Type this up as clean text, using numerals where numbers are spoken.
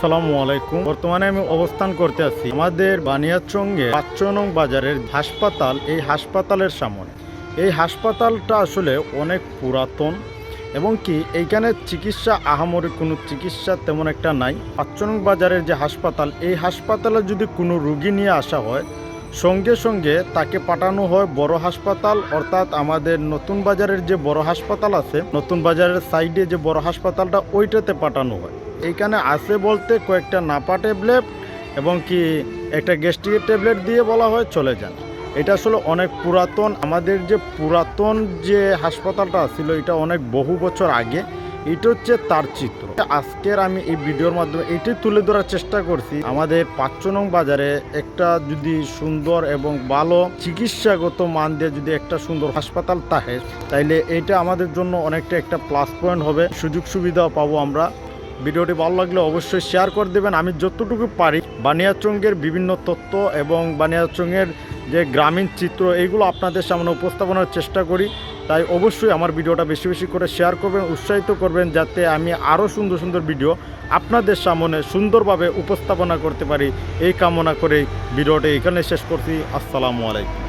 আসসালামু আলাইকুম। বর্তমানে আমি অবস্থান করতে আছি আমাদের বানিয়াচঙ্গে ৫ নং বাজারের হাসপাতাল। এই হাসপাতালের সামনে এই হাসপাতালটা আসলে অনেক পুরাতন এবং কি এইখানে চিকিৎসা আহামরি কোনো চিকিৎসা তেমন একটা নাই। ৫ নং বাজারের যে হাসপাতাল, এই হাসপাতালে যদি কোনো রুগী নিয়ে আসা হয় সঙ্গে সঙ্গে তাকে পাঠানো হয় বড় হাসপাতাল, অর্থাৎ আমাদের নতুন বাজারের যে বড় হাসপাতাল আছে, নতুন বাজারের সাইডে যে বড় হাসপাতালটা ওইটাতে পাঠানো হয়। এইখানে আছে বলতে কয়েকটা নাপা ট্যাবলেট এবং কি একটা গ্যাস্ট্রিকের ট্যাবলেট দিয়ে বলা হয় চলে যান। এটা আসলে অনেক পুরাতন, আমাদের যে পুরাতন যে হাসপাতালটা ছিল এটা অনেক বহু বছর আগে। এটা হচ্ছে তার চিত্র। আজকের আমি এই ভিডিওর মাধ্যমে এটাই তুলে ধরার চেষ্টা করছি। আমাদের ৫ নং বাজারে একটা যদি সুন্দর এবং ভালো চিকিৎসাগত মান দিয়ে যদি একটা সুন্দর হাসপাতাল থাকে, তাইলে এটা আমাদের জন্য অনেকটা একটা প্লাস পয়েন্ট হবে, সুযোগ সুবিধাও পাবো আমরা। ভিডিওটি ভালো লাগলে অবশ্যই শেয়ার করে দেবেন। আমি যতটুকু পারি বানিয়াচঙ্গের বিভিন্ন তথ্য এবং বানিয়াচঙ্গের যে গ্রামীণ চিত্র এইগুলো আপনাদের সামনে উপস্থাপনার চেষ্টা করি। তাই অবশ্যই আমার ভিডিওটা বেশি বেশি করে শেয়ার করবেন, উৎসাহিত করবেন, যাতে আমি আরও সুন্দর সুন্দর ভিডিও আপনাদের সামনে সুন্দরভাবে উপস্থাপনা করতে পারি। এই কামনা করে ভিডিওটি এখানে শেষ করছি। আসসালামু আলাইকুম।